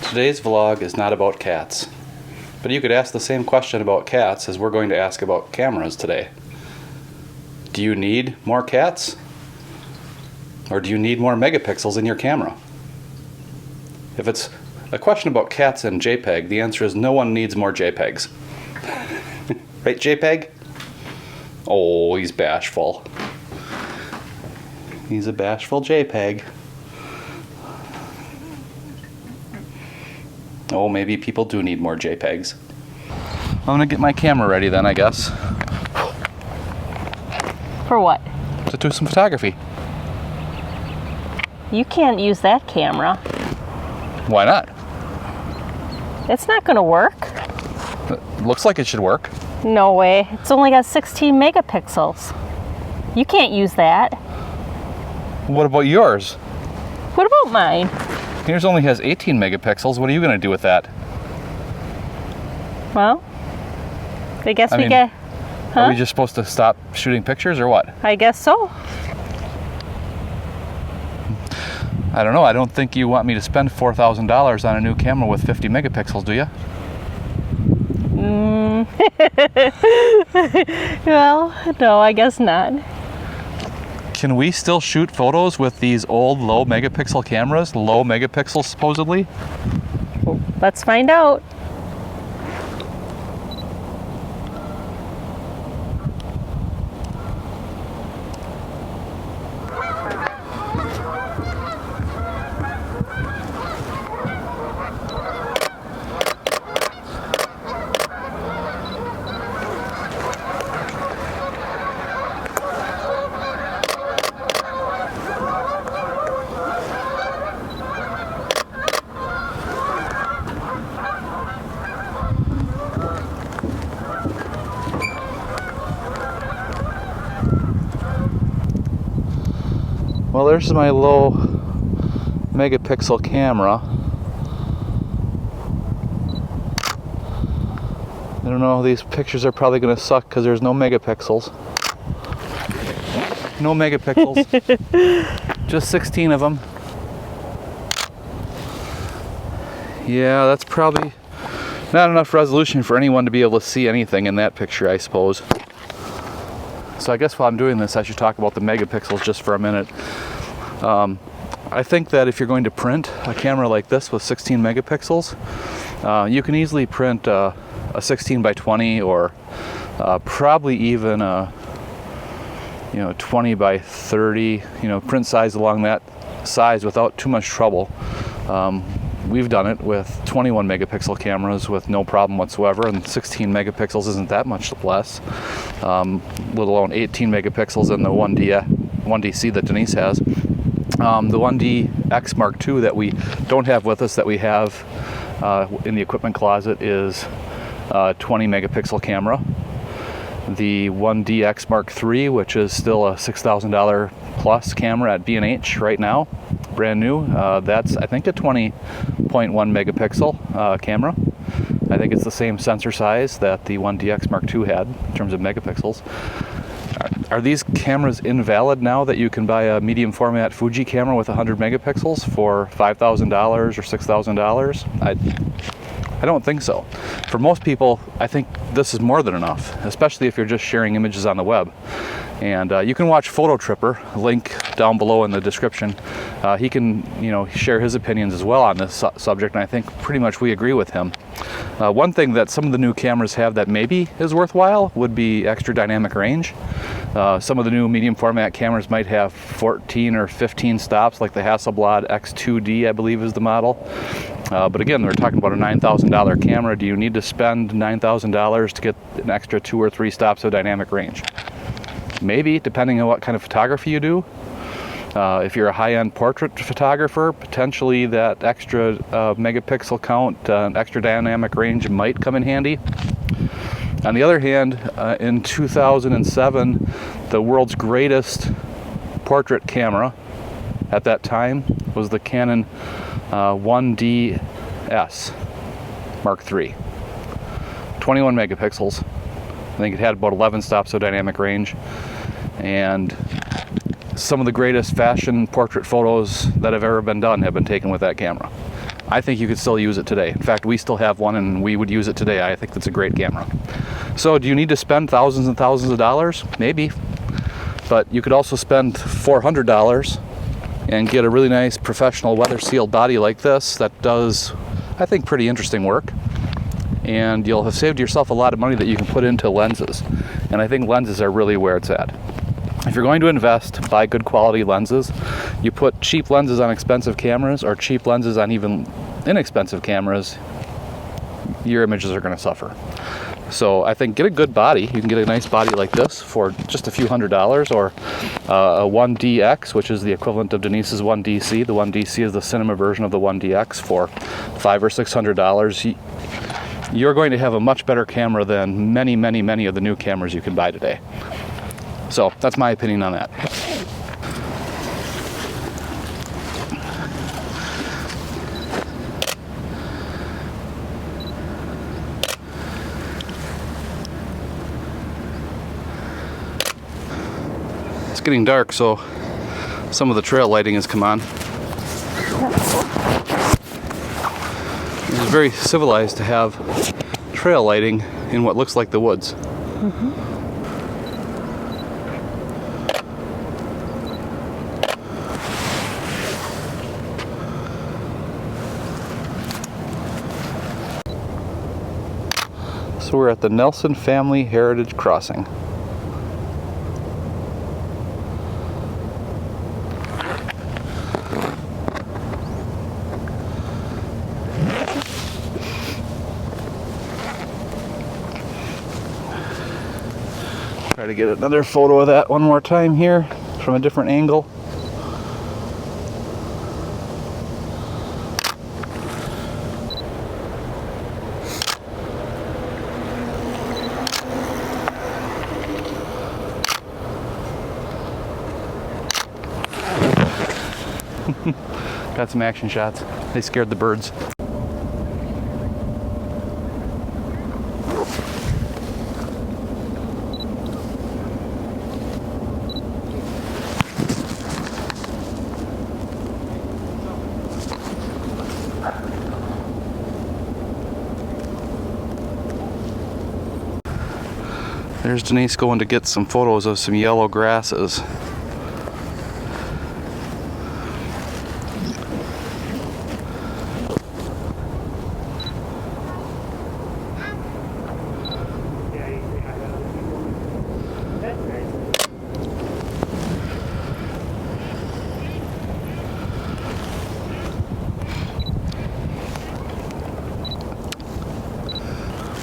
Today's vlog is not about cats, but you could ask the same question about cats as we're going to ask about cameras today. Do you need more cats? Or do you need more megapixels in your camera? If it's a question about cats and JPEG, the answer is no one needs more JPEGs. Right, JPEG? Oh, he's bashful. He's a bashful JPEG. Oh, maybe people do need more JPEGs. I'm gonna get my camera ready then, I guess. For what? To do some photography. You can't use that camera. Why not? It's not gonna work. It looks like it should work. No way. It's only got 16 megapixels. You can't use that. What about yours? What about mine? Yours only has 18 megapixels. What are you gonna do with that? Well, I guess I we mean, get... Huh? Are we just supposed to stop shooting pictures or what? I guess so. I don't know. I don't think you want me to spend $4,000 on a new camera with 50 megapixels, do you? Well, no, I guess not. Can we still shoot photos with these old low megapixel cameras? Low megapixels, supposedly? Let's find out. Well, there's my low megapixel camera. I don't know, these pictures are probably going to suck because there's no megapixels. No megapixels. Just 16 of them. Yeah, that's probably not enough resolution for anyone to be able to see anything in that picture, I suppose. So I guess while I'm doing this, I should talk about the megapixels just for a minute. I think that if you're going to print a camera like this with 16 megapixels, you can easily print a 16 by 20 or probably even a 20 by 30, print size along that size without too much trouble. We've done it with 21 megapixel cameras with no problem whatsoever, and 16 megapixels isn't that much less, let alone 18 megapixels in the 1DC that Denise has. The 1DX Mark II that we don't have with us, that we have in the equipment closet, is a 20 megapixel camera. The 1DX Mark III, which is still a $6,000 plus camera at B&H right now, brand new, that's I think a 20.1 megapixel camera. I think it's the same sensor size that the 1DX Mark II had in terms of megapixels. Are these cameras invalid now that you can buy a medium format Fuji camera with 100 megapixels for $5,000 or $6,000? I don't think so. For most people, I think this is more than enough, especially if you're just sharing images on the web. And you can watch Photo Tripper, link down below in the description. He can, share his opinions as well on this subject, and I think pretty much we agree with him. One thing that some of the new cameras have that maybe is worthwhile would be extra dynamic range. Some of the new medium format cameras might have 14 or 15 stops, like the Hasselblad X2D, I believe is the model. But again, we're talking about a $9,000 camera. Do you need to spend $9,000 to get an extra 2 or 3 stops of dynamic range? Maybe, depending on what kind of photography you do. If you're a high-end portrait photographer, potentially that extra megapixel count, extra dynamic range might come in handy. On the other hand, in 2007, the world's greatest portrait camera at that time was the Canon 1DS Mark III. 21 megapixels. I think it had about 11 stops of dynamic range. And some of the greatest fashion portrait photos that have ever been done have been taken with that camera. I think you could still use it today. In fact, we still have one and we would use it today. I think that's a great camera. So do you need to spend thousands and thousands of dollars? Maybe. But you could also spend $400 and get a really nice professional weather sealed body like this that does, I think, pretty interesting work. And you'll have saved yourself a lot of money that you can put into lenses. And I think lenses are really where it's at. If you're going to invest, buy good quality lenses. You put cheap lenses on expensive cameras or cheap lenses on even inexpensive cameras, your images are going to suffer. So I think get a good body. You can get a nice body like this for just a few $100s, or a 1DX, which is the equivalent of Denise's 1DC. The 1DC is the cinema version of the 1DX for $500 or $600. You're going to have a much better camera than many, many, many of the new cameras you can buy today. So that's my opinion on that. It's getting dark, so some of the trail lighting has come on. It's very civilized to have trail lighting in what looks like the woods. Mm-hmm. So we're at the Nelson Family Heritage Crossing. Try to get another photo of that one more time here from a different angle. Got some action shots. They scared the birds. There's Denise going to get some photos of some yellow grasses.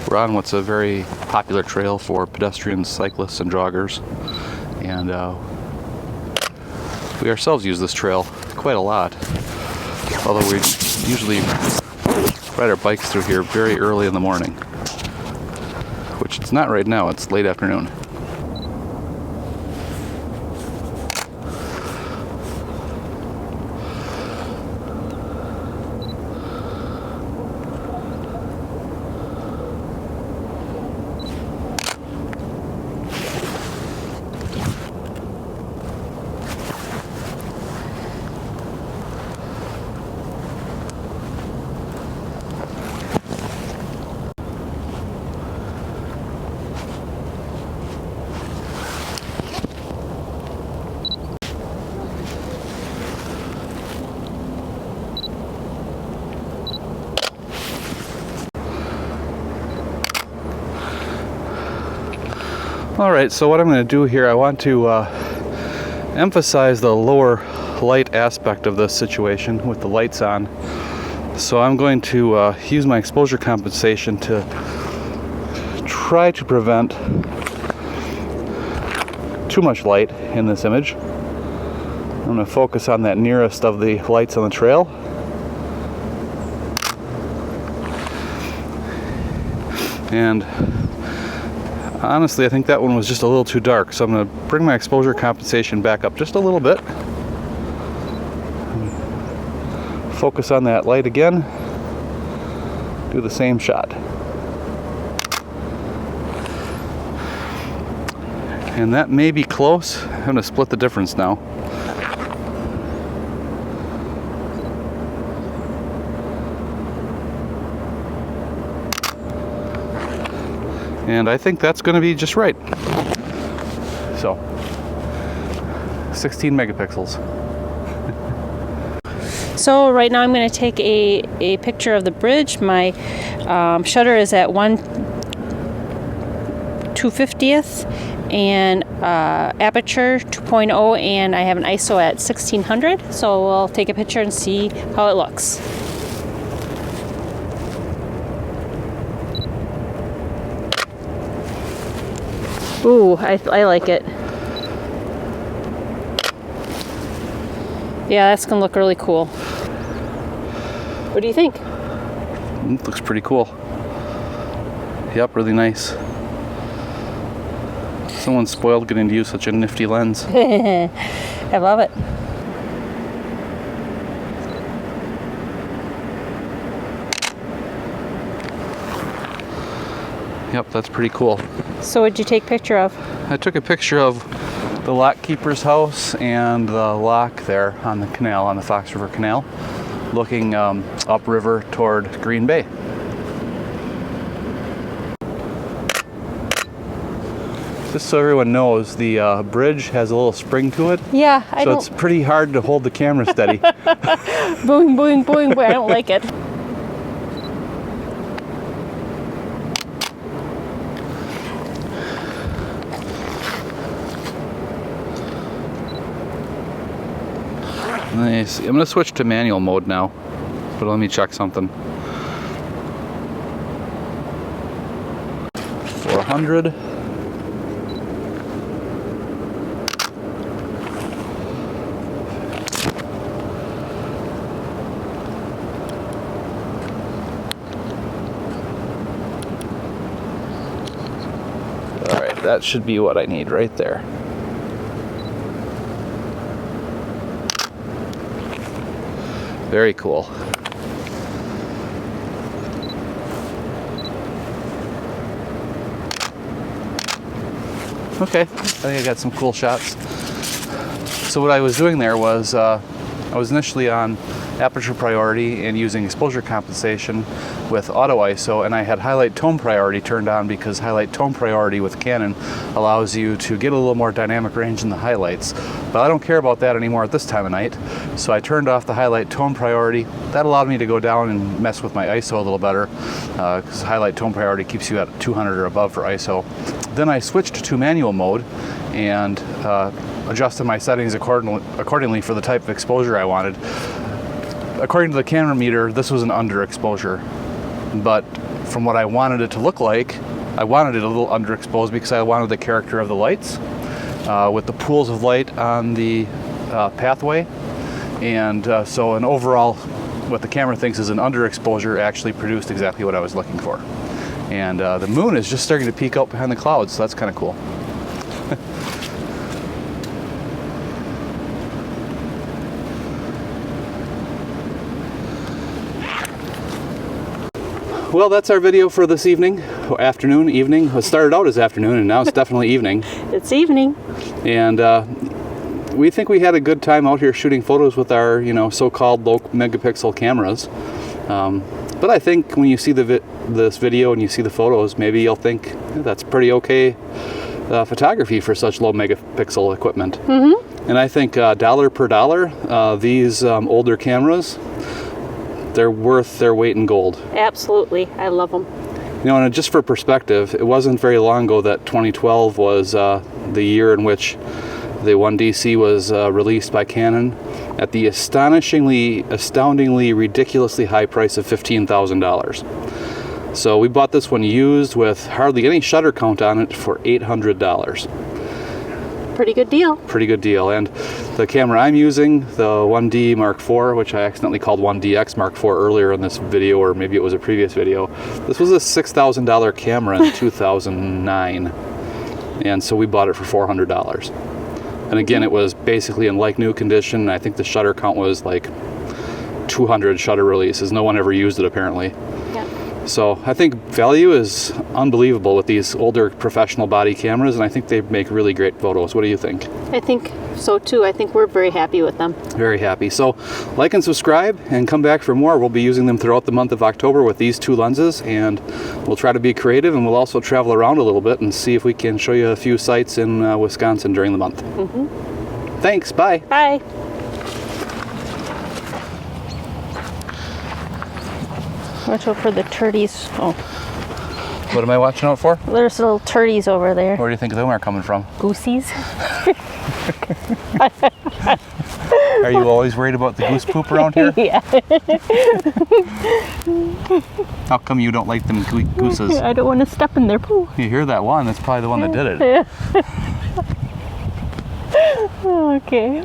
We're on what's a very popular trail for pedestrians, cyclists, and joggers, and we ourselves use this trail quite a lot, although we usually ride our bikes through here very early in the morning, which it's not right now, it's late afternoon. Alright, so what I'm going to do here, I want to emphasize the lower light aspect of this situation with the lights on. So I'm going to use my exposure compensation to try to prevent too much light in this image. I'm going to focus on that nearest of the lights on the trail. And honestly, I think that one was just a little too dark, so I'm going to bring my exposure compensation back up just a little bit. Focus on that light again. Do the same shot. And that may be close. I'm going to split the difference now. And I think that's going to be just right. So, 16 megapixels. So right now I'm going to take a picture of the bridge. My shutter is at 1/250th and aperture 2.0, and I have an ISO at 1600. So we'll take a picture and see how it looks. Ooh, I like it. Yeah, that's gonna look really cool. What do you think? It looks pretty cool. Yep, really nice. Someone's spoiled getting to use such a nifty lens. I love it. Yep, that's pretty cool. So what'd you take a picture of? I took a picture of the lock keeper's house and the lock there on the canal, on the Fox River Canal, looking upriver toward Green Bay. Just so everyone knows, the bridge has a little spring to it. Yeah, So it's pretty hard to hold the camera steady. Boing, boing, boing, boing. I don't like it. Nice. I'm going to switch to manual mode now, but let me check something. 400. All right, that should be what I need right there. Very cool. Okay, I think I got some cool shots. So what I was doing there was, I was initially on aperture priority and using exposure compensation with auto ISO, and I had highlight tone priority turned on because highlight tone priority with Canon allows you to get a little more dynamic range in the highlights. But I don't care about that anymore at this time of night, so I turned off the highlight tone priority. That allowed me to go down and mess with my ISO a little better, because highlight tone priority keeps you at 200 or above for ISO. Then I switched to manual mode and adjusted my settings accordingly for the type of exposure I wanted. According to the camera meter, this was an underexposure, but from what I wanted it to look like, I wanted it a little underexposed because I wanted the character of the lights with the pools of light on the pathway, and so an overall, what the camera thinks is an underexposure actually produced exactly what I was looking for. And the moon is just starting to peek out behind the clouds, so that's kind of cool. Well, that's our video for this evening, or afternoon, evening. It started out as afternoon, and now it's definitely evening. It's evening. And we think we had a good time out here shooting photos with our, so-called low megapixel cameras. But I think when you see this video and you see the photos, maybe you'll think that's pretty okay photography for such low megapixel equipment. Mm-hmm. And I think dollar per dollar, these older cameras, they're worth their weight in gold. Absolutely. I love them. And just for perspective, it wasn't very long ago that 2012 was the year in which the 1DC was released by Canon at the astoundingly, ridiculously high price of $15,000. So we bought this one used with hardly any shutter count on it for $800. Pretty good deal. Pretty good deal. And the camera I'm using, the 1D Mark IV, which I accidentally called 1DX Mark IV earlier in this video, or maybe it was a previous video. This was a $6,000 camera in 2009. And so we bought it for $400. And again, it was basically in like new condition. I think the shutter count was like 200 shutter releases. No one ever used it apparently. Yeah. So I think value is unbelievable with these older professional body cameras, and I think they make really great photos. What do you think? I think so too. I think we're very happy with them. Very happy. So like and subscribe and come back for more. We'll be using them throughout the month of October with these 2 lenses, and we'll try to be creative, and we'll also travel around a little bit and see if we can show you a few sites in Wisconsin during the month. Thanks. Bye. Bye. Watch out for the turdies. Oh, What am I watching out for? there's little turdies over there. Where do you think them are coming from? Goosies. Are you always worried about the goose poop around here? Yeah. How come you don't like them gooses? I don't want to step in their poo. You hear that one? That's probably the one that did it. Okay.